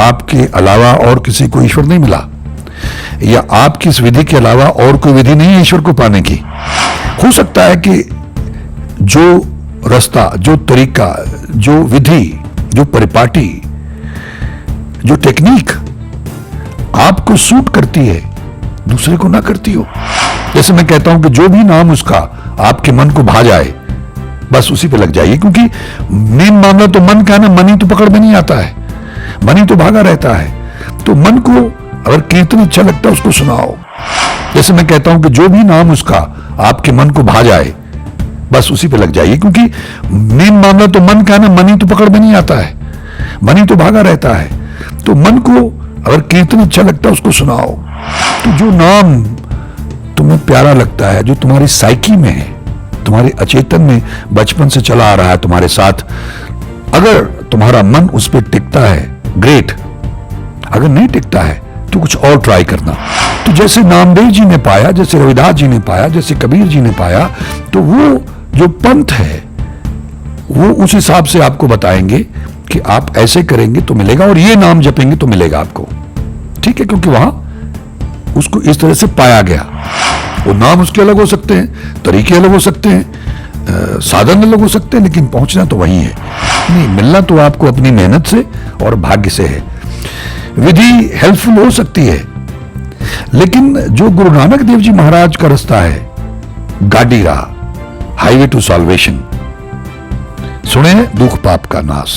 आपके अलावा और किसी को ईश्वर नहीं मिला, या आपकी इस विधि के अलावा और कोई विधि नहीं है ईश्वर को पाने की। हो सकता है कि जो रास्ता, जो तरीका, जो विधि, जो परिपाटी, जो टेक्निक आपको सूट करती है दूसरे को ना करती हो। जैसे मैं कहता हूं कि जो भी नाम उसका आपके मन को भा जाए बस उसी पे लग जाइए, क्योंकि मेन मामला तो मन का है ना। मन ही तो पकड़ में नहीं आता है, मन ही तो भागा रहता है। तो मन को अगर कीर्तन अच्छा लगता है उसको सुनाओ। जैसे मैं कहता हूं कि जो भी नाम उसका आपके मन को भा जाए बस उसी पे लग जाइए, क्योंकि मेन मामला तो मन का है ना। मन ही तो पकड़ में नहीं आता है, मन ही तो भागा रहता है। तो मन को अगर कीर्तन अच्छा लगता है उसको सुनाओ। तो जो नाम तुम्हें प्यारा लगता है, जो तुम्हारी साइकी में है, तुम्हारे अचेतन में बचपन से चला आ रहा है तुम्हारे साथ, अगर तुम्हारा मन उस पर टिकता है ग्रेट, अगर नहीं टिकता है तो कुछ और ट्राई करना। तो जैसे नामदेव जी ने पाया, जैसे रविदास जी ने पाया, जैसे कबीर जी ने पाया, तो वो जो पंथ है वो उस हिसाब से आपको बताएंगे कि आप ऐसे करेंगे तो मिलेगा और ये नाम जपेंगे तो मिलेगा आपको। ठीक है, क्योंकि वहां उसको इस तरह से पाया गया। वो नाम उसके अलग हो सकते हैं, तरीके अलग हो सकते हैं, साधन अलग हो सकते हैं, लेकिन पहुंचना तो वही है। नहीं, मिलना तो आपको अपनी मेहनत से और भाग्य से है। विधि हेल्पफुल हो सकती है, लेकिन जो गुरु नानक देव जी महाराज का रास्ता है, गाड़ी राह, हाईवे टू सॉल्वेशन, सुने दुख पाप का नाश,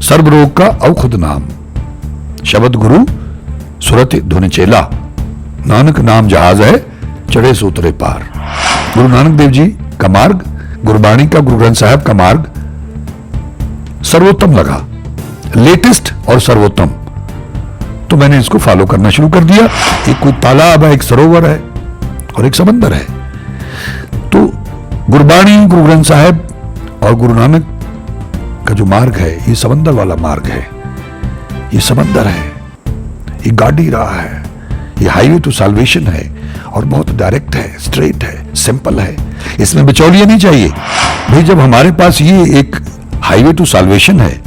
सर्व रोग का औषध नाम, शब्द गुरु सुरत धुन चेला, नानक नाम जहाज है चढ़े सो उतरे पार। गुरु नानक देव जी का मार्ग, गुरबाणी का, गुरु ग्रंथ साहब का मार्ग सर्वोत्तम लगा, लेटेस्ट और सर्वोत्तम। तो मैंने इसको फॉलो करना शुरू कर दिया। एक कोई तालाब है, एक सरोवर है और एक समंदर है। तो गुरबाणी, गुरु ग्रंथ साहब और गुरु नानक का जो मार्ग है ये समंदर वाला मार्ग है, ये समंदर है, ये गाड़ी राह है, ये हाईवे टू सॉल्वेशन है और बहुत डायरेक्ट है, स्ट्रेट है, सिंपल है। इसमें बिचौलिया नहीं चाहिए भाई। जब हमारे पास ये एक हाईवे टू सॉल्वेशन है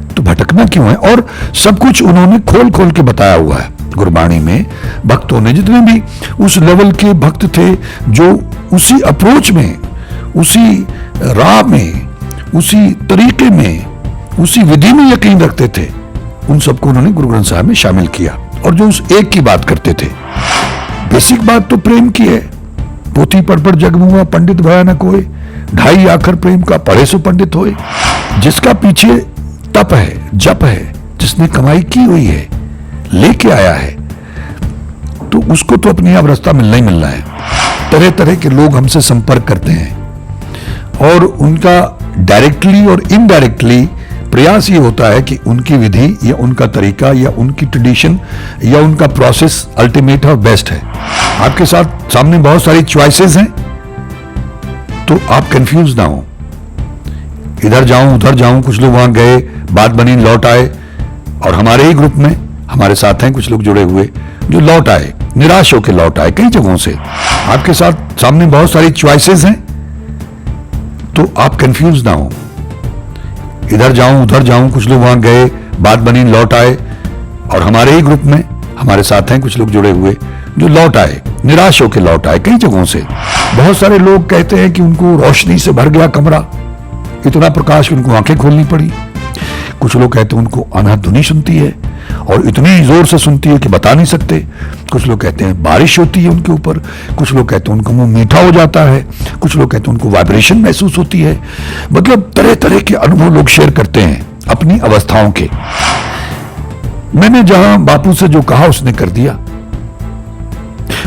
तो भटकना क्यों है? और सब कुछ उन्होंने खोल खोल के बताया हुआ है गुरबाणी में। भक्तों ने, जितने भी उस लेवल के भक्त थे जो उसी अप्रोच में, उसी राह में, उसी तरीके में, उसी विधि में यकीन रखते थे, उन सबको उन्होंने गुरु ग्रंथ साहब में शामिल किया। और जो उस एक की बात करते थे, बेसिक बात तो प्रेम की है। पोथी पढ़ पढ़ जग मुआ पंडित भया न कोई, ढाई आखर प्रेम का पढ़े सो पंडित होए। जिसका पीछे तप है, जप है, जिसने कमाई की हुई है, लेके आया है, तो उसको तो अपने आप रास्ता मिलना ही मिलना है। तरह तरह के लोग हमसे संपर्क करते हैं और उनका डायरेक्टली और इनडायरेक्टली प्रयास ये होता है कि उनकी विधि या उनका तरीका या उनकी ट्रेडिशन या उनका प्रोसेस अल्टीमेट और बेस्ट है। आपके साथ सामने बहुत सारी चॉइसेस हैं, तो आप कंफ्यूज ना हो, इधर जाऊं उधर जाऊं। कुछ लोग वहां गए, बात बनी, लौट आए। और हमारे ही ग्रुप में हमारे साथ हैं कुछ लोग जुड़े हुए जो लौट आए, निराश होकर लौट आए कई जगहों से। आपके साथ सामने बहुत सारी चॉइसेस हैं, तो आप कंफ्यूज ना हो, इधर जाऊं उधर जाऊं। कुछ लोग वहां गए, बात बनी, लौट आए। और हमारे ही ग्रुप में हमारे साथ हैं कुछ लोग जुड़े हुए जो लौट आए, निराश होकर लौट आए कई जगहों से। बहुत सारे लोग कहते हैं कि उनको रोशनी से भर गया कमरा, इतना प्रकाश उनको आंखें खोलनी पड़ी। कुछ लोग कहते हैं उनको अनहद धुनी सुनती है और इतनी जोर से सुनती है कि बता नहीं सकते। कुछ लोग कहते हैं बारिश होती है उनके ऊपर। कुछ लोग कहते हैं उनको मुंह मीठा हो जाता है। कुछ लोग कहते हैं उनको वाइब्रेशन महसूस होती है। मतलब तरह तरह के अनुभव लोग शेयर करते हैं अपनी अवस्थाओं के। मैंने जहां बापू से जो कहा उसने कर दिया,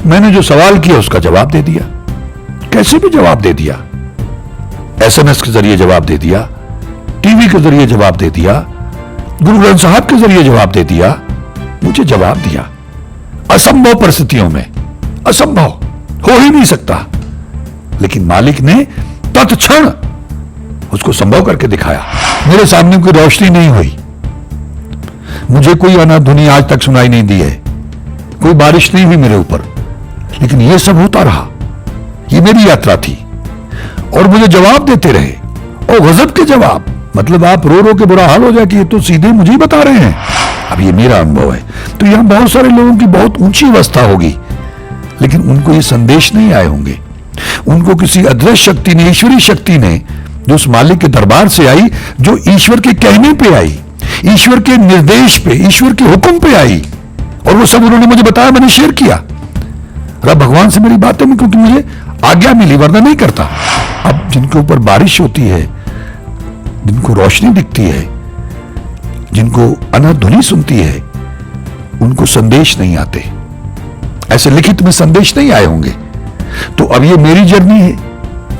मैंने जो सवाल किया उसका जवाब दे दिया, कैसे भी जवाब दे दिया। SMS के जरिए जवाब दे दिया, टीवी के जरिए जवाब दे दिया, गुरु ग्रंथ साहब के जरिए जवाब दे दिया, मुझे जवाब दिया। असंभव परिस्थितियों में, असंभव हो ही नहीं सकता, लेकिन मालिक ने तत्क्षण उसको संभव करके दिखाया। मेरे सामने कोई रोशनी नहीं हुई, मुझे कोई अनहद ध्वनि आज तक सुनाई नहीं दी है, कोई बारिश नहीं हुई मेरे ऊपर, लेकिन यह सब होता रहा। ये मेरी यात्रा थी और मुझे जवाब देते रहे, और गजब के जवाब। मतलब आप रो रो के बुरा हाल हो जाए कि ये तो सीधे मुझे ही बता रहे हैं। अब ये मेरा अनुभव है। तो यहां बहुत सारे लोगों की बहुत ऊंची अवस्था होगी, लेकिन उनको ये संदेश नहीं आए होंगे। उनको किसी अदृश्य शक्ति ने, ईश्वरीय शक्ति ने, जो उस मालिक के दरबार से आई, जो ईश्वर के कहने पे आई, ईश्वर के निर्देश पे, ईश्वर के हुक्म पे आई, और वो सब उन्होंने मुझे बताया, मैंने शेयर किया। रब भगवान से मेरी बातें में, क्योंकि मुझे आज्ञा मिली, वरना नहीं करता। अब जिनके ऊपर बारिश होती है, जिनको रोशनी दिखती है, जिनको अनाध्वनि सुनती है, उनको संदेश नहीं आते, ऐसे लिखित में संदेश नहीं आए होंगे। तो अब ये मेरी जर्नी है,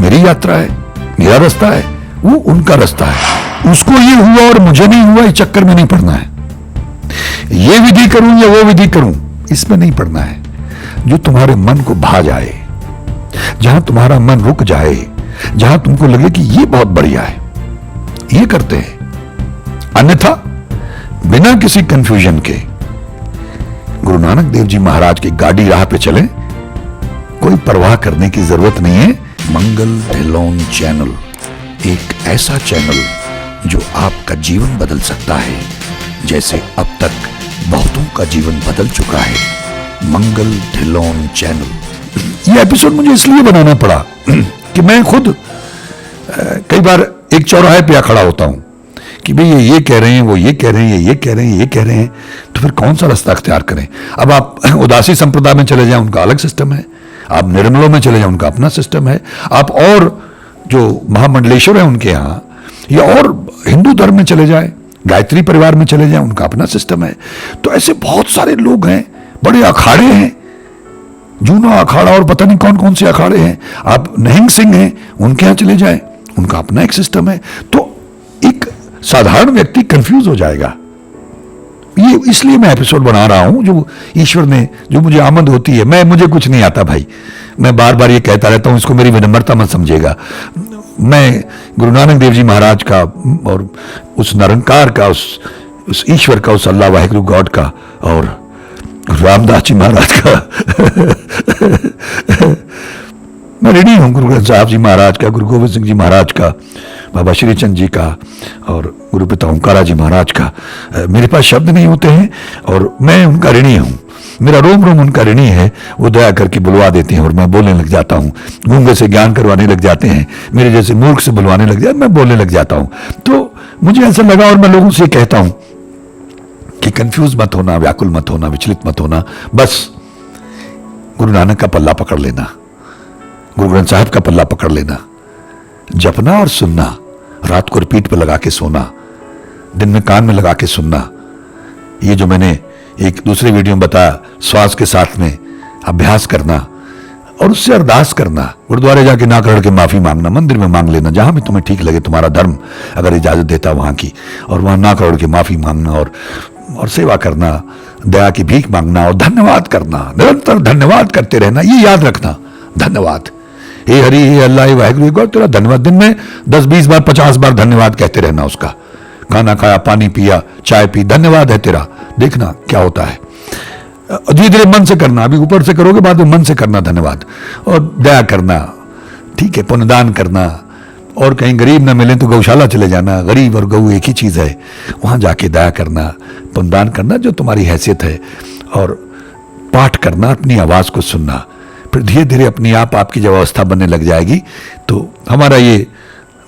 मेरी यात्रा है, मेरा रास्ता है, वो उनका रास्ता है। उसको ये हुआ और मुझे नहीं हुआ, इस चक्कर में नहीं पड़ना है। ये विधि करूं या वो विधि करूं, इसमें नहीं पड़ना है। जो तुम्हारे मन को भा जाए, जहां तुम्हारा मन रुक जाए, जहां तुमको लगे कि ये बहुत बढ़िया है, ये करते हैं। अन्यथा बिना किसी कंफ्यूजन के गुरु नानक देव जी महाराज की गाड़ी राह पे चलें, कोई परवाह करने की जरूरत नहीं है। मंगल ढिल्लोन चैनल एक ऐसा चैनल जो आपका जीवन बदल सकता है, जैसे अब तक बहुतों का जीवन बदल चुका है। मंगल ढिल्लोन चैनल। ये एपिसोड मुझे इसलिए बनाना पड़ा कि मैं खुद कई बार एक चौराहे पे खड़ा होता हूं कि भाई ये कह रहे हैं, वो ये कह रहे हैं, ये कह रहे हैं, ये कह रहे हैं, तो फिर कौन सा रास्ता अख्तियार करें। अब आप उदासी संप्रदाय में चले जाएं, उनका अलग सिस्टम है। आप निर्मलों में चले जाएं, उनका अपना सिस्टम है। आप और जो महामंडलेश्वर है उनके यहाँ, या और हिंदू धर्म में चले जाएं, गायत्री परिवार में चले जाएं, उनका अपना सिस्टम है। तो ऐसे बहुत सारे लोग हैं, बड़े अखाड़े हैं, जूना अखाड़ा और पता नहीं कौन कौन से अखाड़े हैं। आप नहिंग सिंह हैं, उनके यहाँ चले जाएं, उनका अपना एक सिस्टम है। तो एक साधारण व्यक्ति कंफ्यूज हो जाएगा। ये इसलिए मैं एपिसोड बना रहा हूं, जो ईश्वर ने, जो मुझे आमद होती है। मुझे कुछ नहीं आता भाई, मैं बार बार ये कहता रहता हूं, इसको मेरी विनम्रता मत समझिएगा। मैं गुरु नानक देव जी महाराज का और उस निरंकार का, उस ईश्वर का, उस अल्लाह वाहिगुरु गॉड का, और रामदास जी महाराज का मैं ऋणी हूं। गुरु ग्रंथ साहब जी महाराज का, गुरु गोविंद सिंह जी महाराज का, बाबा श्री चंद जी का, और गुरु पिता ओंकारा जी महाराज का। मेरे पास शब्द नहीं होते हैं, और मैं उनका ऋणी हूं। मेरा रोम रोम उनका ऋणी है। वो दया करके बुलवा देते हैं और मैं बोलने लग जाता हूं। गूंगे से ज्ञान करवाने लग जाते हैं, मेरे जैसे मूर्ख से बुलवाने लग जाते, मैं बोलने लग जाता हूं। तो मुझे ऐसा लगा, और मैं लोगों से कहता हूं कि कंफ्यूज मत होना, व्याकुल मत होना, विचलित मत होना। बस गुरु नानक का पल्ला पकड़ लेना, गुरु ग्रंथ साहब का पल्ला पकड़ लेना, जपना और सुनना, रात को रिपीट पे लगा के सोना, दिन में कान में लगा के सुनना। ये जो मैंने एक दूसरे वीडियो में बताया, श्वास के साथ में अभ्यास करना, और उससे अरदास करना। गुरुद्वारे जाके नाक रगड़ के माफी मांगना, मंदिर में मांग लेना, जहां भी तुम्हें ठीक लगे, तुम्हारा धर्म अगर इजाजत देता वहां की, और वहां नाक रगड़ के माफी मांगना, और सेवा करना, दया की भीख मांगना, और धन्यवाद करना, निरंतर धन्यवाद करते रहना। ये याद रखना, धन्यवाद, हे हरि, हे अल्लाह, हे वाहिगुरु, गॉड, तेरा धन्यवाद। दिन में 10-20 बार, 50 बार धन्यवाद कहते रहना उसका। खाना खाया, पानी पिया, चाय पी, धन्यवाद है तेरा। देखना क्या होता है। धीरे धीरे मन से करना, अभी ऊपर से करोगे, बाद में मन से करना धन्यवाद। और दया करना, ठीक है, पुण्यदान करना, और कहीं गरीब ना मिले तो गौशाला चले जाना, गरीब और गऊ एक ही चीज है, वहां जाके दया करना, पुण्यदान करना जो तुम्हारी हैसियत है, और पाठ करना, अपनी आवाज को सुनना। फिर धीरे धीरे अपनी आप आपकी जब अवस्था बनने लग जाएगी। तो हमारा ये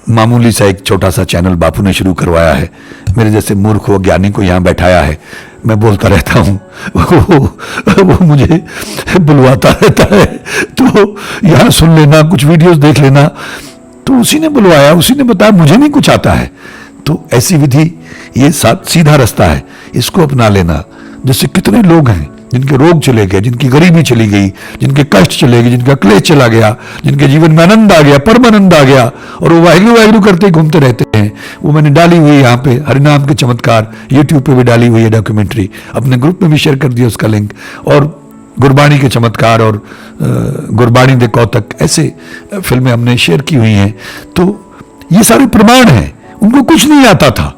मामूली सा एक छोटा सा चैनल बापू ने शुरू करवाया है, मेरे जैसे मूर्ख व ज्ञानी को यहाँ बैठाया है। मैं बोलता रहता हूँ, वो मुझे बुलवाता रहता है, तो यहाँ सुन लेना, कुछ वीडियोस देख लेना। तो उसी ने बुलवाया, उसी ने बताया, मुझे नहीं कुछ आता है। तो ऐसी विधि, ये सीधा रास्ता है, इसको अपना लेना। जैसे कितने लोग हैं जिनके रोग चले गए, जिनकी गरीबी चली गई, जिनके कष्ट चले गए, जिनका क्लेश चला गया, जिनके जीवन में आनंद आ गया, परमानंद आ गया, और वो वाहिगुरु वाहिगुरु करते ही घूमते रहते हैं। वो मैंने डाली हुई है यहाँ पे, हरिनाम के चमत्कार, यूट्यूब पे भी डाली हुई है डॉक्यूमेंट्री, अपने ग्रुप में भी शेयर कर दिया उसका लिंक, और गुरबाणी के चमत्कार और गुरबाणी दे कौतक, ऐसे फिल्में हमने शेयर की हुई हैं। तो ये सारे प्रमाण हैं, उनको कुछ नहीं आता था।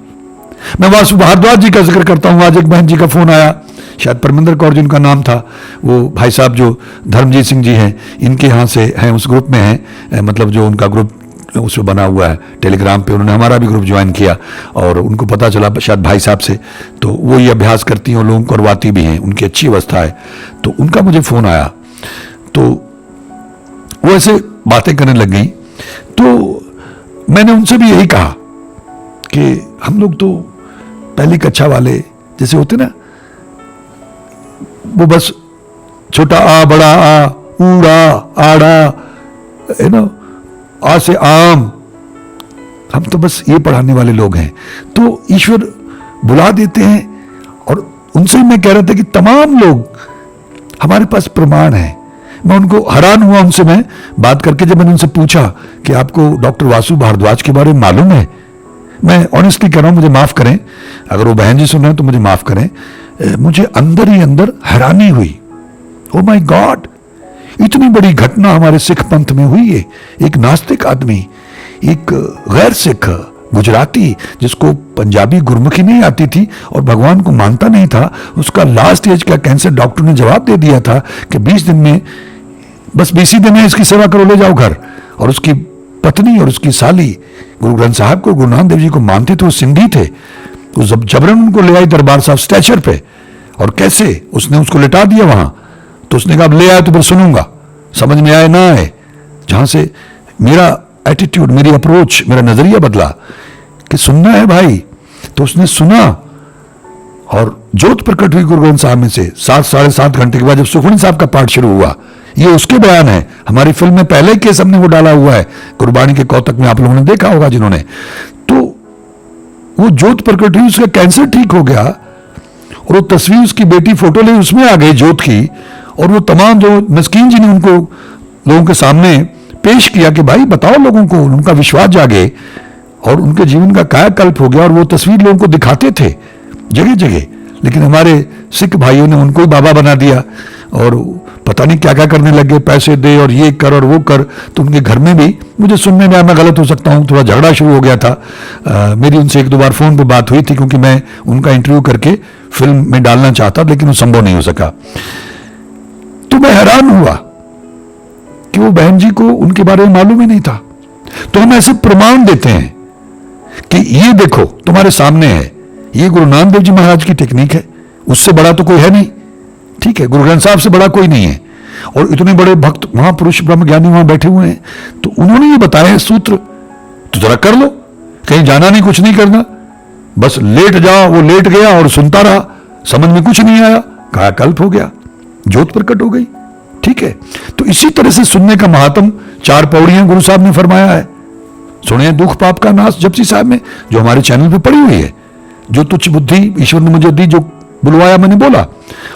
मैं वासु भारद्वाज जी का जिक्र करता हूँ। आज एक बहन जी का फोन आया, शायद परमिंदर कौर जिनका नाम था, वो भाई साहब जो धर्मजीत सिंह जी हैं, इनके यहाँ से हैं, उस ग्रुप में हैं, मतलब जो उनका ग्रुप उसमें बना हुआ है टेलीग्राम पे, उन्होंने हमारा भी ग्रुप ज्वाइन किया और उनको पता चला शायद भाई साहब से, तो वो ये अभ्यास करती हैं और लोगों को करवाती भी हैं, उनकी अच्छी अवस्था है। तो उनका मुझे फ़ोन आया, तो वो ऐसे बातें करने लग गई। तो मैंने उनसे भी यही कहा कि हम लोग तो पहली कक्षा वाले जैसे होते ना, वो बस छोटा आ बड़ा आ ऊड़ा आड़ा है ना, आ से आम, हम तो बस ये पढ़ाने वाले लोग हैं। तो ईश्वर बुला देते हैं और उनसे मैं कह रहा था कि तमाम लोग हमारे पास प्रमाण है। मैं उनको हैरान हुआ उनसे मैं बात करके, जब मैंने उनसे पूछा कि आपको डॉक्टर वासु भारद्वाज के बारे में मालूम है। मैं ऑनेस्टली कह रहा हूं, मुझे माफ करें अगर वो बहन जी सुन रहे हैं तो मुझे माफ करें, मुझे अंदर ही अंदर हैरानी हुई। ओ माय गॉड, इतनी बड़ी घटना हमारे सिख पंथ में हुई है। एक नास्तिक आदमी, एक गैर सिख गुजराती जिसको पंजाबी गुरमुखी नहीं आती थी और भगवान को मानता नहीं था, उसका लास्ट एज का कैंसर डॉक्टर ने जवाब दे दिया था कि 20 दिन में, बस 20 दिन में इसकी सेवा करो, ले जाओ घर। और उसकी पत्नी और उसकी साली गुरु ग्रंथ साहब को, गुरु नानक देव जी को मानते थे, वो सिंधी थे। वो जबरन उनको ले आई दरबार साहब स्ट्रेचर पे, और कैसे उसने उसको लिटा दिया वहां। तो उसने कहा अब ले आए तो फिर सुनूंगा, समझ में आए ना आए। जहां से मेरा एटीट्यूड, मेरी अप्रोच, मेरा नजरिया बदला कि सुनना है भाई। तो उसने सुना और ज्योत प्रकट हुई गुरु ग्रंथ साहब में से 7 साढ़े 7 घंटे के बाद जब सुखमनी साहब का पाठ शुरू हुआ। ये उसके बयान है, हमारी फिल्म में पहले केस हमने वो डाला हुआ है, गुरबाणी के कौतक में आप लोगों ने देखा होगा जिन्होंने। तो वो ज्योत प्रकट हुई, उसका कैंसर ठीक हो गया और वो तस्वीर उसकी बेटी फोटो ले उसमें आ गई ज्योत की। और वो तमाम जो मस्कीन जी ने उनको लोगों के सामने पेश किया कि भाई बताओ लोगों को, उनका विश्वास जागे और उनके जीवन का कायाकल्प हो गया। और वो तस्वीर लोगों को दिखाते थे जगह जगह, लेकिन हमारे सिख भाइयों ने उनको ही बाबा बना दिया और पता नहीं क्या क्या करने लगे, पैसे दे और ये कर और वो कर। तो उनके घर में भी, मुझे सुनने में मैं गलत हो सकता हूँ, थोड़ा झगड़ा शुरू हो गया था। मेरी उनसे 1-2 बार फोन पे बात हुई थी क्योंकि मैं उनका इंटरव्यू करके फिल्म में डालना चाहता, लेकिन वो संभव नहीं हो सका। तो मैं हैरान हुआ कि वो बहन जी को उनके बारे में मालूम ही नहीं था। तो हम ऐसे प्रमाण देते हैं कि ये देखो तुम्हारे सामने है, ये गुरु नानक देव जी महाराज की टेक्निक है, उससे बड़ा तो कोई है नहीं। ठीक है, गुरु ग्रंथ साहब से बड़ा कोई नहीं है और इतने बड़े भक्त महापुरुष ब्रह्म ज्ञानी वहां बैठे हुए हैं, तो उन्होंने ये बताया है सूत्र, तो जरा कर लो, कहीं जाना नहीं, कुछ नहीं करना, बस लेट जाओ। वो लेट गया और सुनता रहा, समझ में कुछ नहीं आया, कायाकल्प हो गया, ज्योत प्रकट हो गई। ठीक है, तो इसी तरह से सुनने का महात्म 4 पौड़ियां गुरु साहब ने फरमाया है। सुने दुख पाप का नाश जपसी साहब में, जो हमारे चैनल पे पड़ी हुई है। जो तुच्छ बुद्धि ईश्वर ने मुझे दी, जो बुलवाया मैंने बोला।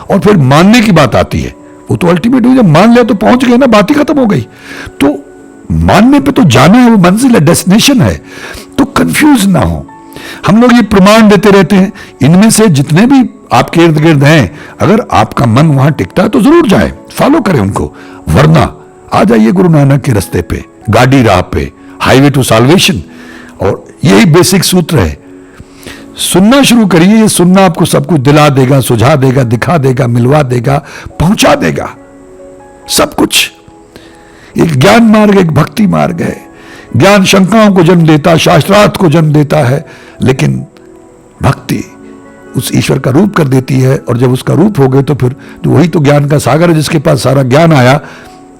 और फिर मानने की बात आती है, वो तो अल्टीमेट हुई, जब मान लिया तो पहुंच गए ना, बात ही खत्म हो गई। तो मानने पे तो जाना है, वो मंजिल है, डेस्टिनेशन है। तो कंफ्यूज ना हो, हम लोग ये प्रमाण देते रहते हैं। इनमें से जितने भी आपके इर्द गिर्द हैं, अगर आपका मन वहां टिकता है तो जरूर जाए, फॉलो करें उनको, वरना आ जाइए गुरु नानक के रास्ते पे, गाड़ी राह पे, हाईवे टू साल्वेशन। और यही बेसिक सूत्र है, सुनना शुरू करिए। ये सुनना आपको सब कुछ दिला देगा, सुझा देगा, दिखा देगा, मिलवा देगा, पहुंचा देगा, सब कुछ। एक ज्ञान मार्ग, एक भक्ति मार्ग है। ज्ञान शंकाओं को जन्म देता, शास्त्रार्थ को जन्म देता है, लेकिन भक्ति उस ईश्वर का रूप कर देती है। और जब उसका रूप हो गए तो फिर वही तो ज्ञान का सागर है, जिसके पास सारा ज्ञान आया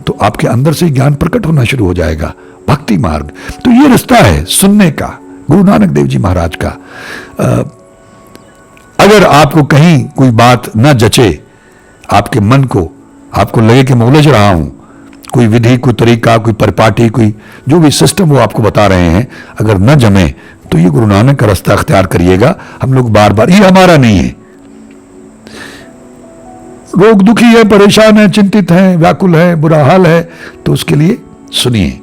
तो आपके अंदर से ज्ञान प्रकट होना शुरू हो जाएगा। भक्ति मार्ग, तो ये रास्ता है सुनने का, गुरु नानक देव जी महाराज का। अगर आपको कहीं कोई बात न जचे, आपके मन को, आपको लगे कि मैं उलझ रहा हूं, कोई विधि, कोई तरीका, कोई परिपाटी, कोई जो भी सिस्टम वो आपको बता रहे हैं, अगर न जमे तो ये गुरु नानक का रास्ता अख्तियार करिएगा। हम लोग बार बार, ये हमारा नहीं है। रोग दुखी है, परेशान है, चिंतित है, व्याकुल है, बुरा हाल है, तो उसके लिए सुनिए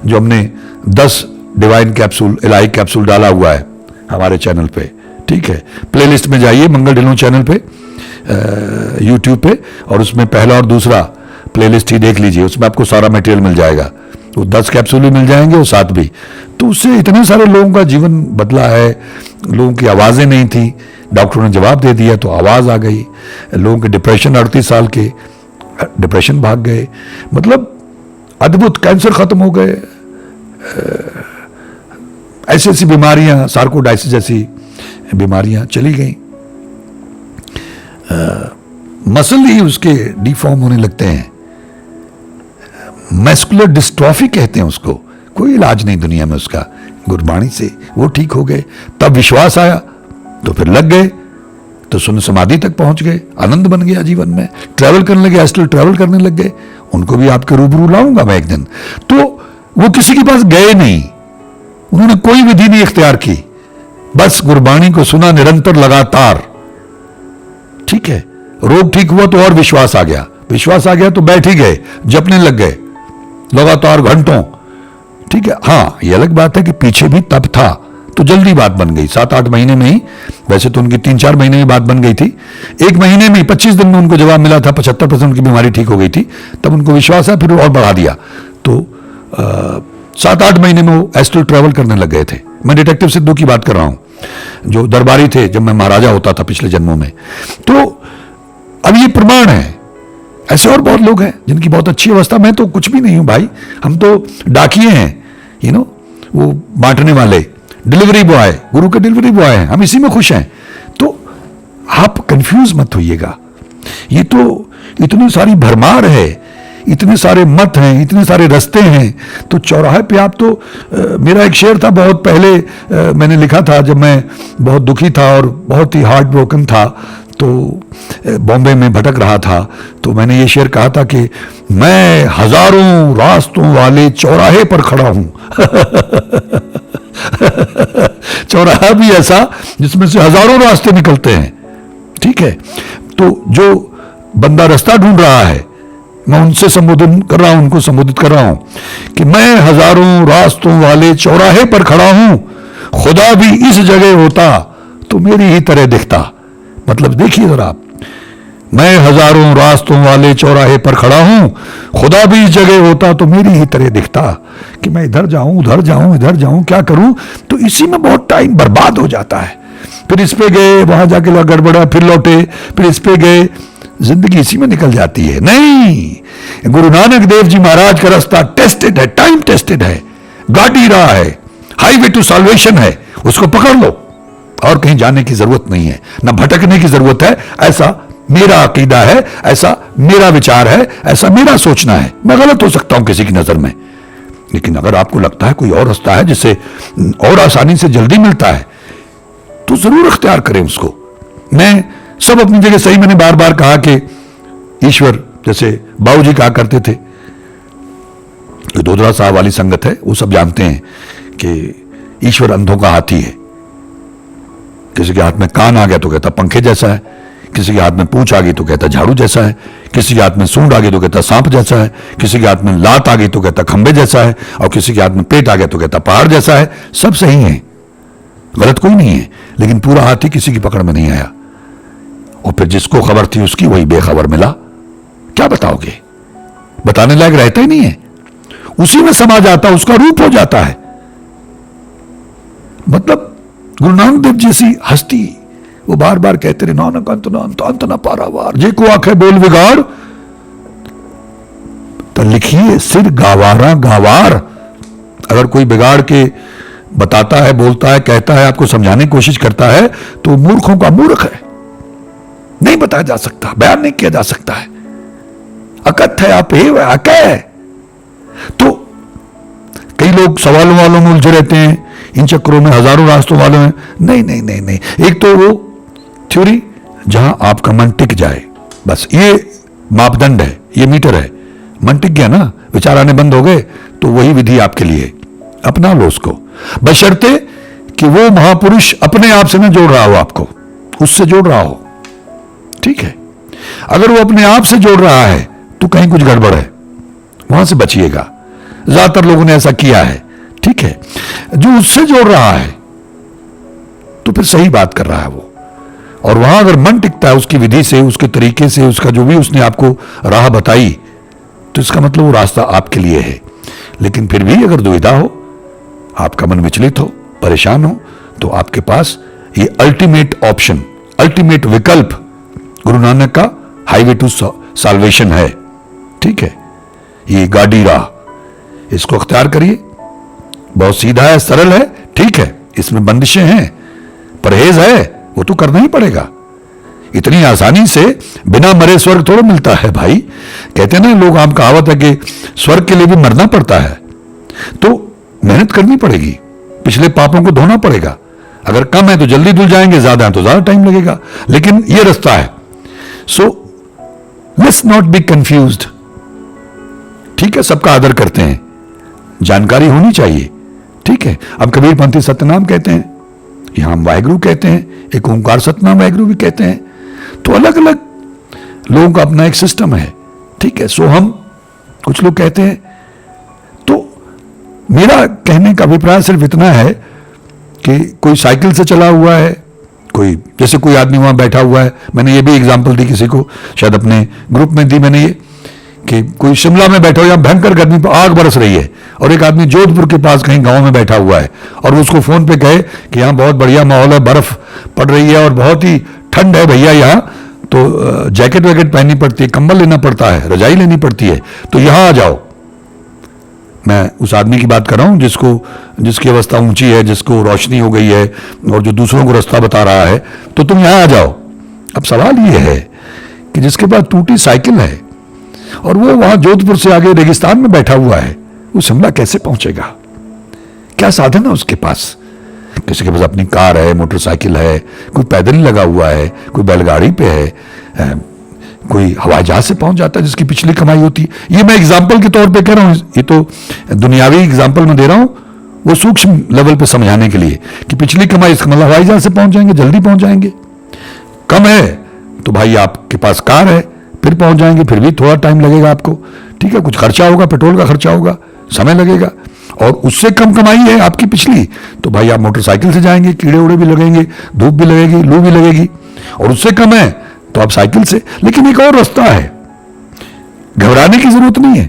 जो हमने 10 डिवाइन कैप्सूल, इलाही कैप्सूल डाला हुआ है हमारे चैनल पे। ठीक है, प्लेलिस्ट में जाइए मंगल ढिल्लों चैनल पे, यूट्यूब पे, और उसमें पहला और दूसरा प्लेलिस्ट ही देख लीजिए, उसमें आपको सारा मटेरियल मिल जाएगा। वो 10 कैप्सूल भी मिल जाएंगे और 7 भी। तो उससे इतने सारे लोगों का जीवन बदला है। लोगों की आवाज़ें नहीं थी, डॉक्टरों ने जवाब दे दिया तो आवाज़ आ गई। लोगों के डिप्रेशन, 38 साल के डिप्रेशन भाग गए, मतलब अद्भुत, कैंसर खत्म हो गए, ऐसी ऐसी बीमारियां, सार्कोडाइसिस जैसी बीमारियां चली गई, मसल ही उसके डिफॉर्म होने लगते हैं, मैस्कुलर डिस्ट्रॉफी कहते हैं उसको, कोई इलाज नहीं दुनिया में उसका, गुरबाणी से वो ठीक हो गए। तब विश्वास आया तो फिर लग गए, तो सुन समाधि तक पहुंच गए, आनंद बन गया जीवन में, ट्रैवल करने लगे, एस्ट्रल ट्रैवल करने लग गए। उनको भी आपके रूबरू लाऊंगा मैं एक दिन। तो वो किसी के पास गए नहीं, उन्होंने कोई विधि नहीं इख्तियार की, बस गुरबाणी को सुना निरंतर लगातार, ठीक है। रोग ठीक हुआ तो और विश्वास आ गया, विश्वास आ गया तो बैठ ही गए, जपने लग गए लगातार घंटों, ठीक है। हाँ, ये अलग बात है कि पीछे भी तप था तो जल्दी बात बन गई, 7-8 महीने में ही, वैसे तो उनकी 3-4 महीने में बात बन गई थी, 1 महीने में 25 दिन में उनको जवाब मिला था, 75% की बीमारी ठीक हो गई थी। तब उनको विश्वास है, फिर और बढ़ा दिया, तो 7-8 महीने में वो एस्ट्रल ट्रैवल करने लग गए थे। मैं डिटेक्टिव सिद्धू की बात कर रहा हूं, जो दरबारी थे जब मैं महाराजा होता था पिछले जन्मों में। तो अब ये प्रमाण है, ऐसे और बहुत लोग हैं जिनकी बहुत अच्छी अवस्था। मैं तो कुछ भी नहीं हूं भाई, हम तो डाकिए हैं, वो बांटने वाले, डिलीवरी बॉय, गुरु के डिलीवरी बॉय हैं, हम इसी में खुश हैं। तो आप कंफ्यूज मत होइएगा, ये तो इतनी सारी भरमार है, इतने सारे मत हैं, इतने सारे रास्ते हैं, तो चौराहे पे आप तो मेरा एक शेर था बहुत पहले, मैंने लिखा था जब मैं बहुत दुखी था और बहुत ही हार्ट ब्रोकन था, तो बॉम्बे में भटक रहा था, तो मैंने ये शेर कहा था कि मैं हजारों रास्तों वाले चौराहे पर खड़ा हूं। चौराहा भी ऐसा जिसमें से हजारों रास्ते निकलते हैं, ठीक है। तो जो बंदा रास्ता ढूंढ रहा है, मैं उनसे संबोधन कर रहा हूं, उनको संबोधित कर रहा हूं कि मैं हजारों रास्तों वाले चौराहे पर खड़ा हूं, खुदा भी इस जगह होता तो मेरी ही तरह दिखता। मतलब देखिए जरा आप, मैं हजारों रास्तों वाले चौराहे पर खड़ा हूं, खुदा भी इस जगह होता तो मेरी ही तरह दिखता। कि मैं इधर जाऊं, उधर जाऊं, इधर जाऊं, क्या करूं, तो इसी में बहुत टाइम बर्बाद हो जाता है। फिर इस पे गए, वहां जाके गड़बड़ा, फिर लौटे, फिर इस पे गए, जिंदगी इसी में निकल जाती है। नहीं, गुरु नानक देव जी महाराज का रास्ता टेस्टेड है, टाइम टेस्टेड है, गाड़ी रहा है, हाईवे टू साल्वेशन है, उसको पकड़ लो, और कहीं जाने की जरूरत नहीं है, ना भटकने की जरूरत है। ऐसा मेरा अकीदा है, ऐसा मेरा विचार है, ऐसा मेरा सोचना है। मैं गलत हो सकता हूं किसी की नजर में, लेकिन अगर आपको लगता है कोई और रास्ता है जिससे और आसानी से जल्दी मिलता है, तो जरूर इख्तियार करें उसको। मैं सब अपनी जगह सही, मैंने बार बार कहा कि ईश्वर, जैसे बाबूजी कहा करते थे, दोदरा साहब वाली संगत है, वो सब जानते हैं कि ईश्वर अंधों का हाथी है। किसी के हाथ में कान आ गया तो कहता पंखे जैसा है, किसी के हाथ में पूंछ आ गई तो कहता झाड़ू जैसा है, किसी के हाथ में सूंड आ गई तो कहता सांप जैसा है, किसी के हाथ में लात आ गई तो कहता खंबे जैसा है, और किसी के हाथ में पेट आ गया तो कहता पहाड़ जैसा है। सब सही है, गलत कोई नहीं है, लेकिन पूरा हाथी किसी की पकड़ में नहीं आया। और फिर जिसको खबर थी उसकी वही बेखबर मिला। क्या बताओगे, बताने लायक रहता ही नहीं है, उसी में समा जाता, उसका रूप हो जाता है। मतलब गुरु नानक देव जैसी हस्ती, वो बार बार कहते रहे, नानक अंत ना अंत, अंत ना पारावार, जे को आखे बोल बिगाड़, तो लिखिए सिर गावारा गावार। अगर कोई बिगाड़ के बताता है, बोलता है, कहता है, आपको समझाने की कोशिश करता है, तो मूर्खों का मूर्ख है, नहीं बताया जा सकता, बयान नहीं किया जा सकता है, अकथ है, आप है। तो कई लोग सवालों वालों में उलझे रहते हैं, इन चक्रों में, हजारों रास्तों वालों में। नहीं नहीं नहीं नहीं, एक तो वो थ्योरी जहां आपका मन टिक जाए, बस ये मापदंड है, ये मीटर है। मन टिक गया ना, विचार आने बंद हो गए, तो वही विधि आपके लिए, अपना लो उसको, बशर्ते कि वो महापुरुष अपने आप से न जोड़ रहा हो, आपको उससे जोड़ रहा हो, ठीक है। अगर वो अपने आप से जोड़ रहा है तो कहीं कुछ गड़बड़ है, वहां से बचिएगा। ज्यादातर लोगों ने ऐसा किया है, ठीक है। जो उससे जोड़ रहा है तो फिर सही बात कर रहा है वो, और वहां अगर मन टिकता है उसकी विधि से, उसके तरीके से, उसका जो भी उसने आपको राह बताई, तो इसका मतलब वो रास्ता आपके लिए है। लेकिन फिर भी अगर दुविधा हो, आपका मन विचलित हो, परेशान हो, तो आपके पास ये अल्टीमेट ऑप्शन, अल्टीमेट विकल्प गुरु नानक का हाईवे टू साल्वेशन है, ठीक है। ये गाड़ी राह, इसको अख्तियार करिए, बहुत सीधा है, सरल है, ठीक है, इसमें बंदिशें हैं, परहेज है, वो तो करना ही पड़ेगा। इतनी आसानी से बिना मरे स्वर्ग थोड़ा मिलता है भाई। कहते हैं ना लोग, आम कहावत है कि स्वर्ग के लिए भी मरना पड़ता है, तो मेहनत करनी पड़ेगी, पिछले पापों को धोना पड़ेगा। अगर कम है तो जल्दी धुल जाएंगे, ज्यादा है तो ज्यादा टाइम लगेगा, लेकिन यह रास्ता है। So let's not be confused. ठीक है, सबका आदर करते हैं, जानकारी होनी चाहिए, ठीक है। अब कबीर पंथी सत्यनाम कहते हैं, यहां हम वाहिगुरु कहते हैं, एक ओंकार सतनाम वाहिगुरु भी कहते हैं, तो अलग अलग लोगों का अपना एक सिस्टम है, ठीक है। सो हम कुछ लोग कहते हैं, तो मेरा कहने का अभिप्राय सिर्फ इतना है कि कोई साइकिल से चला हुआ है, कोई जैसे कोई आदमी वहां बैठा हुआ है, मैंने ये भी एग्जांपल दी किसी को, शायद अपने ग्रुप में दी मैंने ये, कि कोई शिमला में बैठा हो, या भयंकर गर्मी पर आग बरस रही है, और एक आदमी जोधपुर के पास कहीं गांव में बैठा हुआ है, और उसको फोन पे कहे कि यहाँ बहुत बढ़िया माहौल है, बर्फ पड़ रही है और बहुत ही ठंड है भैया यहाँ, तो जैकेट वैकेट पहननी पड़ती है, कंबल लेना पड़ता है, रजाई लेनी पड़ती है, तो यहां आ जाओ। मैं उस आदमी की बात कर रहा हूं जिसकी अवस्था ऊंची है, जिसको रोशनी हो गई है, और जो दूसरों को रास्ता बता रहा है, तो तुम यहां आ जाओ। अब सवाल यह है कि जिसके पास टूटी साइकिल है और वो वहां जोधपुर से आगे रेगिस्तान में बैठा हुआ है, वो शिमला कैसे पहुंचेगा? क्या साधन है उसके पास? किसी के पास अपनी कार है, मोटरसाइकिल है, कोई पैदल ही लगा हुआ है, कोई बैलगाड़ी पे है, कोई हवाई जहाज से पहुंच जाता है जिसकी पिछली कमाई होती है। ये मैं एग्जाम्पल के तौर पे कह रहा हूं, ये तो दुनियावी एग्जाम्पल में दे रहा हूं, वो सूक्ष्म लेवल पे समझाने के लिए कि पिछली कमाई, इसका मतलब हवाई जहाज से पहुंच जाएंगे, जल्दी पहुंच जाएंगे। कम है तो भाई आपके पास कार है, फिर पहुंच जाएंगे, फिर भी थोड़ा टाइम लगेगा आपको, ठीक है, कुछ खर्चा होगा, पेट्रोल का खर्चा होगा, समय लगेगा। और उससे कम कमाई है आपकी पिछली, तो भाई आप मोटरसाइकिल से जाएंगे, कीड़े उड़े भी लगेंगे, धूप भी लगेगी, लू भी लगेगी। और उससे कम है तो आप साइकिल से। लेकिन एक और रास्ता है, घबराने की जरूरत नहीं है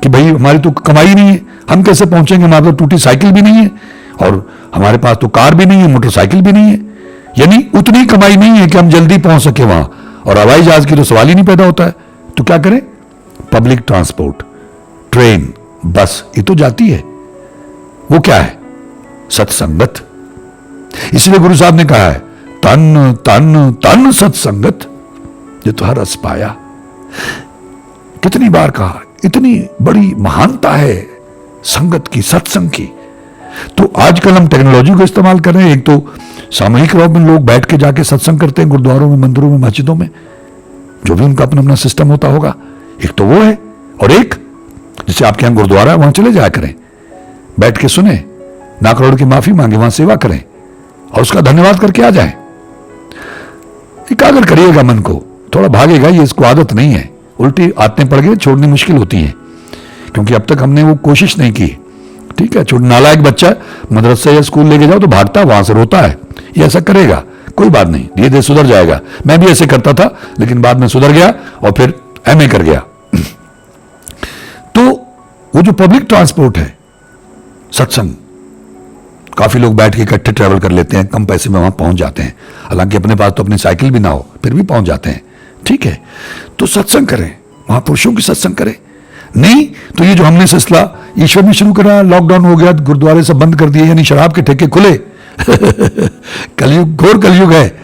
कि भाई हमारी तो कमाई नहीं है, हम कैसे पहुंचेंगे, हमारे तो टूटी साइकिल भी नहीं है, और हमारे पास तो कार भी नहीं है, मोटरसाइकिल भी नहीं है, यानी उतनी कमाई नहीं है कि हम जल्दी पहुंच सके वहां, और हवाई जहाज की तो सवाल ही नहीं पैदा होता है। तो क्या करें? पब्लिक ट्रांसपोर्ट, ट्रेन, बस, ये तो जाती है। वो क्या है? सत्संगत। इसलिए गुरु साहब ने कहा है, तन तन तन सत्संगत ये तो हर रस पाया। कितनी बार कहा, इतनी बड़ी महानता है संगत की, सत्संग की। तो आजकल हम टेक्नोलॉजी को इस्तेमाल कर रहे हैं। एक तो सामूहिक रूप में लोग बैठ के जाके सत्संग करते हैं गुरुद्वारों में, मंदिरों में, मस्जिदों में, जो भी उनका अपना अपना सिस्टम होता होगा। एक तो वो है, और एक जैसे आपके यहां गुरुद्वारा है, वहां चले जाया करें, बैठ के सुने, ना करोड़ की माफी मांगे, वहां सेवा करें और उसका धन्यवाद करके आ जाएं। एकाग्र करिएगा मन को, थोड़ा भागेगा, ये इसको आदत नहीं है, उल्टी आदतें पड़ गई, छोड़नी मुश्किल होती है, क्योंकि अब तक हमने वो कोशिश नहीं की। ठीक है, छोड़ नालायक बच्चा मदरसा या स्कूल लेके जाओ तो भागता, वहां से रोता है, ये ऐसा करेगा, कोई बात नहीं, धीरे धीरे सुधर जाएगा। मैं भी ऐसे करता था, लेकिन बाद में सुधर गया और फिर एमए कर गया। तो वो जो पब्लिक ट्रांसपोर्ट है, सत्संग, काफी लोग बैठ के इकट्ठे ट्रैवल कर लेते हैं, कम पैसे में वहां पहुंच जाते हैं, हालांकि अपने पास तो अपनी साइकिल भी ना हो, फिर भी पहुंच जाते हैं। ठीक है, तो सत्संग करें, महापुरुषों की सत्संग करें। नहीं तो ये जो हमने सिलसिला ईश्वर ने शुरू करा, लॉकडाउन हो गया, गुरुद्वारे सब बंद कर दिए, यानी शराब के ठेके खुले। कलयुग, घोर कलयुग है,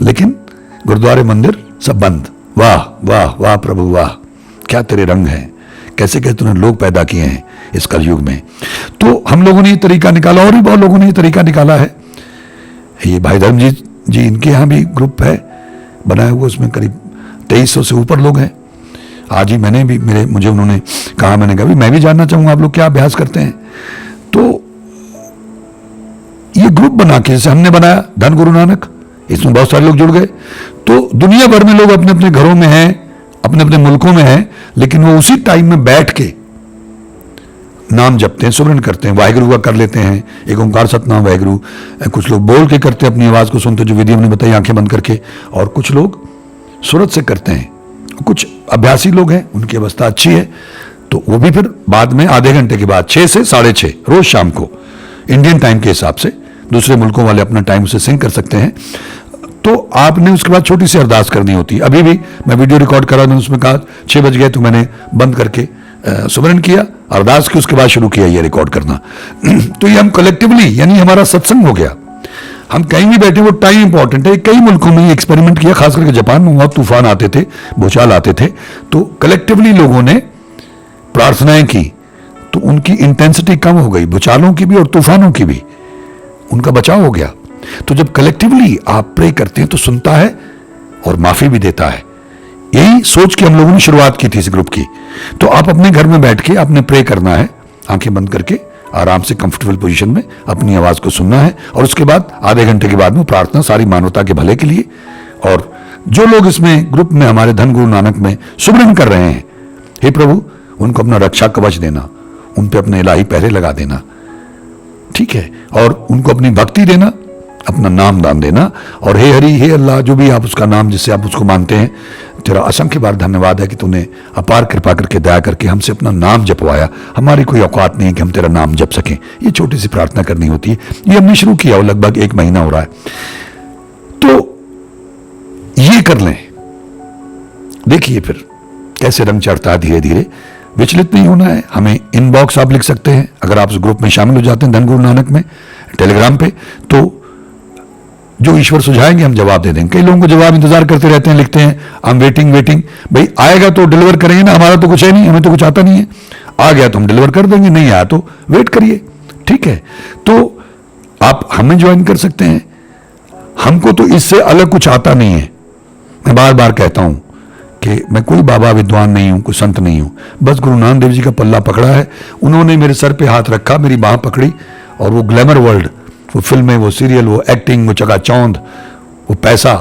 लेकिन गुरुद्वारे मंदिर सब बंद। वाह वाह वाह प्रभु वाह, क्या तेरे रंग हैं, कैसे कैसे तूने लोग पैदा किए हैं इस कलयुग में। तो हम लोगों ने ये तरीका निकाला, और भी बहुत लोगों ने ये तरीका निकाला है। ये भाई धर्मजीत जी, इनके यहाँ भी ग्रुप है बनाया हुआ, उसमें करीब 2300 से ऊपर लोग हैं। आज ही मैंने भी मुझे उन्होंने कहा, मैंने कहा मैं भी जानना चाहूंगा आप लोग क्या अभ्यास करते हैं। तो ये ग्रुप बना के, जैसे हमने बनाया धन गुरु नानक, इसमें बहुत सारे लोग जुड़ गए। तो दुनिया भर में लोग अपने अपने घरों में हैं, अपने अपने मुल्कों में हैं, लेकिन वो उसी टाइम में बैठ के नाम जपते हैं, सुमरन करते हैं, वाहिगुरु का कर लेते हैं, एक ओंकार सतनाम वाहिगुरु। कुछ लोग बोल के करते हैं, अपनी आवाज को सुनते, जो विधि हमने बताई आंखें बंद करके, और कुछ लोग सूरत से करते हैं। कुछ अभ्यासी लोग हैं, उनकी अवस्था अच्छी है, तो वो भी फिर बाद में आधे घंटे के बाद 6 से 6:30 रोज शाम को इंडियन टाइम के हिसाब से, दूसरे मुल्कों वाले अपना टाइम उसे सिंक कर सकते हैं। तो आपने उसके बाद छोटी सी अरदास करनी होती है। अभी भी मैं वीडियो रिकॉर्ड कर रहा था, उसमें कहा 6 बज गए, तो मैंने बंद करके सुमरन किया, अरदास की, उसके बाद शुरू किया ये रिकॉर्ड करना। तो ये हम कलेक्टिवली, यानी हमारा सत्संग हो गया। हम कहीं भी बैठे, वो टाइम इंपॉर्टेंट है। कई मुल्कों में ये एक्सपेरिमेंट किया, खास करके जापान में बहुत तूफान आते थे, भूचाल आते थे, तो कलेक्टिवली लोगों ने प्रार्थनाएं की तो उनकी इंटेंसिटी कम हो गई, भूचालों की भी और तूफानों की भी, उनका बचाव हो गया। तो जब कलेक्टिवली आप प्रे करते हैं तो सुनता है और माफी भी देता है। यही सोच के हम लोगों ने शुरुआत की थी इस ग्रुप की। तो आप अपने घर में बैठ के आपने प्रे करना है, आंखें बंद करके आराम से कंफर्टेबल पोजीशन में अपनी आवाज को सुनना है, और उसके बाद आधे घंटे के बाद में प्रार्थना सारी मानवता के भले के लिए। और जो लोग इसमें ग्रुप में हमारे धन गुरु नानक में सुमरन कर रहे हैं, हे प्रभु उनको अपना रक्षा कवच देना, उन पे अपने इलाही पहरे लगा देना, ठीक है, और उनको अपनी भक्ति देना, अपना नाम दान देना। और हे हरि, हे अल्लाह, जो भी आप उसका नाम जिससे आप उसको मानते हैं, तेरा असंख्य बार धन्यवाद है कि तूने अपार कृपा करके, दया करके हमसे अपना नाम जपवाया। हमारी कोई औकात नहीं कि हम तेरा नाम जप सकें। ये छोटी सी प्रार्थना करनी होती है। ये हमने शुरू किया और लगभग 1 महीना हो रहा है। तो ये कर लें, देखिए फिर कैसे रंग चढ़ता है धीरे धीरे। विचलित नहीं होना है। हमें इनबॉक्स आप लिख सकते हैं, अगर आप उस ग्रुप में शामिल हो जाते हैं धन गुरु नानक में टेलीग्राम पे, तो जो ईश्वर सुझाएंगे हम जवाब दे देंगे। कई लोगों को जवाब इंतजार करते रहते हैं, लिखते हैं आई एम वेटिंग वेटिंग। भाई आएगा तो डिलीवर करेंगे ना, हमारा तो कुछ है नहीं, हमें तो कुछ आता नहीं है। आ गया तो हम डिलीवर कर देंगे, नहीं आया तो वेट करिए, ठीक है। तो आप हमें ज्वाइन कर सकते हैं। हमको तो इससे अलग कुछ आता नहीं है। मैं बार बार कहता हूं कि मैं कोई बाबा विद्वान नहीं हूं, कोई संत नहीं हूं, बस गुरु नानक देव जी का पल्ला पकड़ा है। उन्होंने मेरे सर पे हाथ रखा, मेरी बाह पकड़ी, और वो ग्लैमर वर्ल्ड, वो फिल्में, वो सीरियल, वो एक्टिंग, वो चकाचौंध, वो पैसा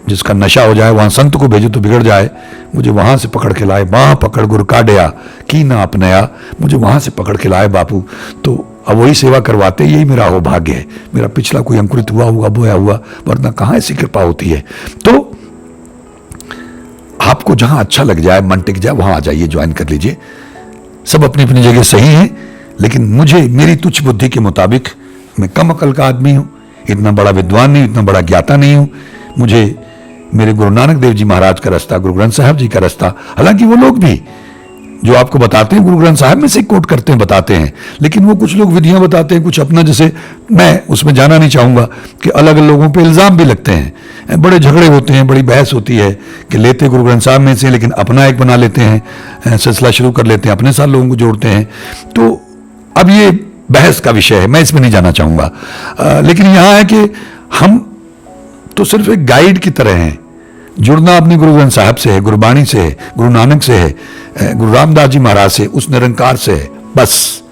जिसका नशा हो जाए, वहां संत को भेजो तो बिगड़ जाए, मुझे वहां से पकड़ के लाए, बाह पकड़ गुरु काढ़या की ना अपनाया, मुझे वहां से पकड़ के लाए बापू। तो अब वही सेवा करवाते, यही मेरा अहोभाग्य है। मेरा पिछला कोई अंकुरित हुआ हुआ, बोया हुआ, वरना कहां ऐसी कृपा होती है। तो आपको जहां अच्छा लग जाए, मन टिक जाए, वहां आ जाइए, ज्वाइन कर लीजिए। सब अपनी अपनी जगह सही है, लेकिन मुझे मेरी तुच्छ बुद्धि के मुताबिक, मैं कम अकल का आदमी हूं, इतना बड़ा विद्वान नहीं, इतना बड़ा ज्ञाता नहीं हूं। मुझे मेरे गुरु नानक देव जी महाराज का रास्ता, गुरु ग्रंथ साहब जी का रास्ता, हालांकि वो लोग भी जो आपको बताते हैं गुरु ग्रंथ साहब में से कोट करते हैं, बताते हैं, लेकिन वो कुछ लोग विधियां बताते हैं, कुछ अपना, जैसे मैं उसमें जाना नहीं चाहूंगा कि अलग अलग लोगों पे इल्जाम भी लगते हैं, बड़े झगड़े होते हैं, बड़ी बहस होती है कि लेते गुरु ग्रंथ साहब में से, लेकिन अपना एक बना लेते हैं, सिलसिला शुरू कर लेते हैं, अपने साथ लोगों को जोड़ते हैं। तो अब ये बहस का विषय है, मैं इसमें नहीं जाना चाहूंगा। लेकिन यहां है कि हम तो सिर्फ एक गाइड की तरह हैं। जुड़ना अपने गुरु ग्रंथ साहब से है, गुरबाणी से है, गुरु नानक से है, गुरु रामदास जी महाराज से, उस निरंकार से है। बस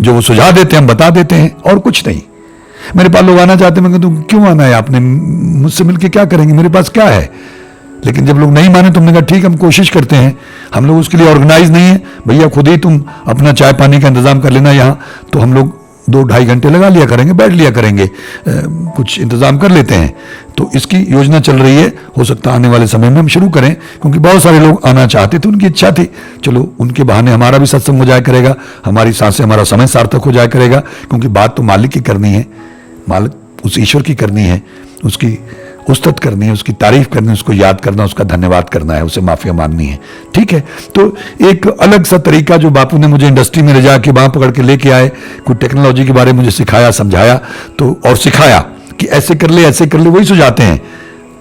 जो वो सुझाव देते हैं हम बता देते हैं, और कुछ नहीं। मेरे पास लोग आना चाहते हैं, मैं कहता हूं क्यों आना है आपने, मुझसे मिलके क्या करेंगे, मेरे पास क्या है। लेकिन जब लोग नहीं माने तो हमने कहा ठीक, हम कोशिश करते हैं। हम लोग उसके लिए ऑर्गेनाइज नहीं है, भैया खुद ही तुम अपना चाय पानी का इंतजाम कर लेना यहाँ, तो हम लोग 2-2.5 घंटे लगा लिया करेंगे, बैठ लिया करेंगे, कुछ इंतजाम कर लेते हैं। तो इसकी योजना चल रही है, हो सकता है आने वाले समय में हम शुरू करें, क्योंकि बहुत सारे लोग आना चाहते थे, उनकी इच्छा थी। चलो उनके बहाने हमारा भी सत्संग हो जाया करेगा, हमारी सांसें, हमारा समय सार्थक हो जाया करेगा, क्योंकि बात तो मालिक की करनी है, मालिक उस ईश्वर की करनी है, उसकी उस्तत करनी है, उसकी तारीफ करनी है, उसको याद करना, उसका धन्यवाद करना है, उसे माफिया मांगनी है, ठीक है। तो एक अलग सा तरीका जो बापू ने मुझे इंडस्ट्री में ले जाके बांह पकड़ के लेके आए, कुछ टेक्नोलॉजी के बारे में मुझे सिखाया, समझाया, तो और सिखाया कि ऐसे कर ले, ऐसे कर ले, वही सुझाते हैं,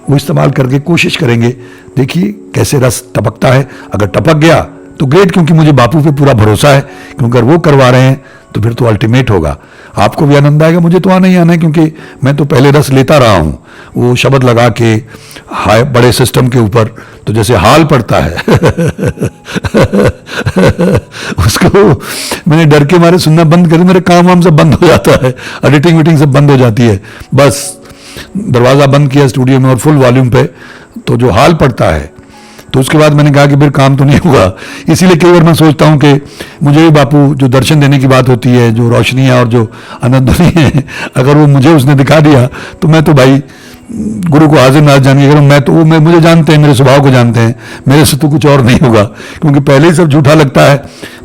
वो इस्तेमाल करके कोशिश करेंगे। देखिए कैसे रस टपकता है। अगर टपक गया तो ग्रेट, क्योंकि मुझे बापू पे पूरा भरोसा है, क्योंकि अगर वो करवा रहे हैं तो फिर तो अल्टीमेट होगा। आपको भी आनंद आएगा, मुझे तो आना ही आना है, क्योंकि मैं तो पहले रस लेता रहा हूं, वो शब्द लगा के हाय बड़े सिस्टम के ऊपर, तो जैसे हाल पड़ता है उसको मैंने डर के मारे सुनना बंद कर, मेरे काम वाम सब बंद हो जाता है, एडिटिंग वीटिंग सब बंद हो जाती है। बस दरवाजा बंद किया स्टूडियो में और फुल वॉल्यूम पे, तो जो हाल पड़ता है, तो उसके बाद मैंने कहा कि फिर काम तो नहीं होगा। इसीलिए कई बार मैं सोचता हूं कि मुझे भी बापू जो दर्शन देने की बात होती है, जो रोशनी है और जो आनंद है, अगर वो मुझे उसने दिखा दिया तो मैं तो भाई गुरु को हाजिर नाज जान के, मैं तो वो मुझे जानते हैं, मेरे स्वभाव को जानते हैं, मेरे से तो कुछ और नहीं होगा, क्योंकि पहले ही सब झूठा लगता है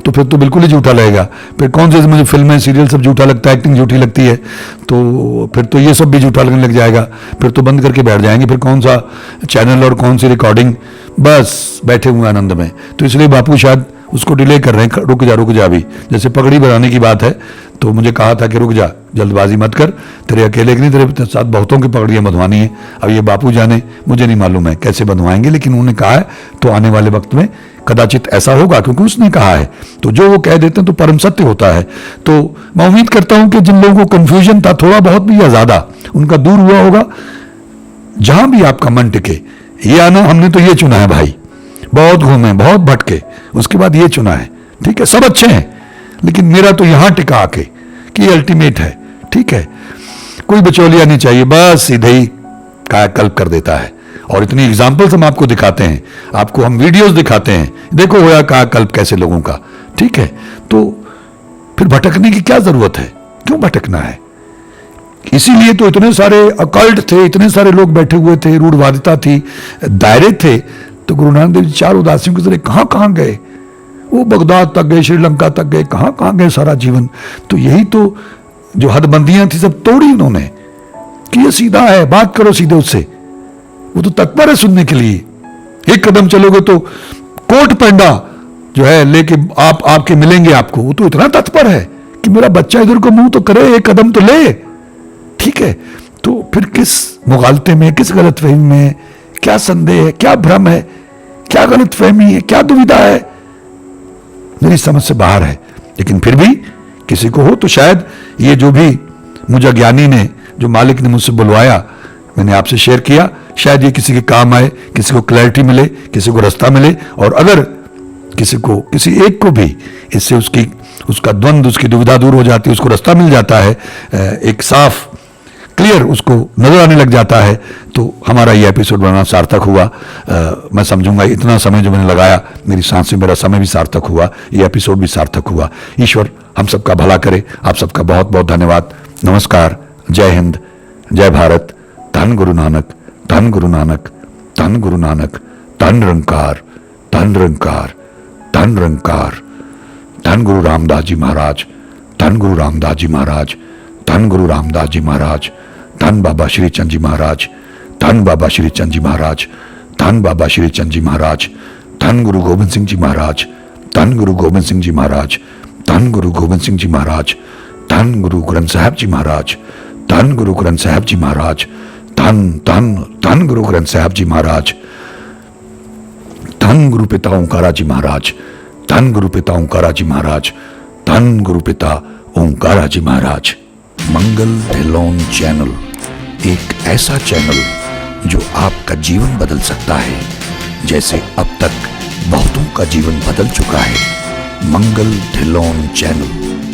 तो फिर तो बिल्कुल ही झूठा लगेगा। फिर कौन से मुझे फिल्में सीरियल सब झूठा लगता है, एक्टिंग झूठी लगती है, तो फिर तो ये सब भी झूठा लगने लग जाएगा, फिर तो बंद करके बैठ जाएंगे, फिर कौन सा चैनल और कौन सी रिकॉर्डिंग, बस बैठे हुए आनंद में। तो इसलिए बापू शायद उसको डिले कर रहे हैं, रुक जा अभी। जैसे पगड़ी बनाने की बात है तो मुझे कहा था कि रुक जा, जल्दबाजी मत कर, तेरे अकेले की नहीं, तेरे साथ बहुतों की पगड़ियाँ बंधवानी है। अब ये बापू जाने, मुझे नहीं मालूम है कैसे बंधवाएंगे, लेकिन उन्होंने कहा है तो आने वाले वक्त में कदाचित ऐसा होगा, क्योंकि उसने कहा है। तो जो वो कह देते हैं तो परम सत्य होता है। तो मैं उम्मीद करता हूं कि जिन लोगों को कंफ्यूजन था थोड़ा बहुत भी या ज्यादा, उनका दूर हुआ होगा। जहां भी आपका मन टिके, ये आना हमने तो ये चुना है भाई, बहुत घूमे, बहुत भटके, उसके बाद ये चुना है। ठीक है, सब अच्छे हैं, लेकिन मेरा तो यहां टिका आके कि अल्टीमेट है। ठीक है, कोई बचौलिया नहीं चाहिए, बस सीधे ही कायाकल्प कर देता है। और इतनी एग्जाम्पल्स हम आपको दिखाते हैं, आपको हम वीडियोस दिखाते हैं, देखो होया कायाकल्प कैसे लोगों का। ठीक है, तो फिर भटकने की क्या जरूरत है, क्यों भटकना है? इसीलिए तो इतने सारे अकल्ट थे, इतने सारे लोग बैठे हुए थे, रूढ़वादिता थी, दायरे थे। तो गुरु नानक देव जी 4 उदासियों के जरिए कहां कहां गए, वो बगदाद तक गए, श्रीलंका तक गए, कहां कहां गए सारा जीवन। तो यही तो जो हदबंदियां थी सब तोड़ी उन्होंने, कि ये सीधा है, बात करो सीधे उससे। वो तो तत्पर है सुनने के लिए। एक कदम चलोगे तो कोट पैंडा जो है लेके आपके मिलेंगे आपको, वो तो इतना तत्पर है कि मेरा बच्चा इधर को मुंह तो करे, एक कदम तो ले। ठीक है, तो फिर किस मुगालते में, किस गलतफहमी में, क्या संदेह है, क्या भ्रम है, क्या गलतफहमी है, क्या दुविधा है, मेरी समझ से बाहर है। लेकिन फिर भी किसी को हो तो शायद ये जो भी मुझे ज्ञानी ने, जो मालिक ने मुझसे बुलवाया, मैंने आपसे शेयर किया, शायद ये किसी के काम आए, किसी को क्लैरिटी मिले, किसी को रास्ता मिले। और अगर किसी एक को भी इससे उसका द्वंद्व, उसकी दुविधा दूर हो जाती है, उसको रास्ता मिल जाता है, एक साफ क्लियर उसको नजर आने लग जाता है, तो हमारा ये एपिसोड बनाना सार्थक हुआ। मैं समझूंगा इतना समय जो मैंने लगाया, मेरी सांस में मेरा समय भी सार्थक हुआ, ये एपिसोड भी सार्थक हुआ। ईश्वर हम सबका भला करे। आप सबका बहुत बहुत धन्यवाद। नमस्कार, जय हिंद, जय भारत। धन गुरु नानक, धन गुरु नानक, धन गुरु नानक, धन निरंकार, धन निरंकार, धन निरंकार। धन गुरु रामदास जी महाराज, धन गुरु रामदास जी महाराज, धन गुरु रामदास जी महाराज, धन बाबा श्री चंद जी महाराज, धन बाबा श्री चंद जी महाराज, धन बाबा श्री चंद जी महाराज, धन गुरु गोविंद सिंह जी महाराज, धन गुरु गोविंद सिंह जी महाराज, धन गुरु गोविंद सिंह जी महाराज, धन गुरु ग्रंथ साहब जी महाराज, धन गुरु ग्रंथ साहब जी महाराज, धन धन धन गुरु ग्रंथ साहब जी महाराज, धन गुरु पिता ओंकारा जी महाराज, धन गुरु पिता ओंकारा जी महाराज, धन गुरु पिता ओंकारा जी महाराज। मंगल ढिल्लोन चैनल एक ऐसा चैनल जो आपका जीवन बदल सकता है, जैसे अब तक बहुतों का जीवन बदल चुका है। मंगल ढिल्लोन चैनल।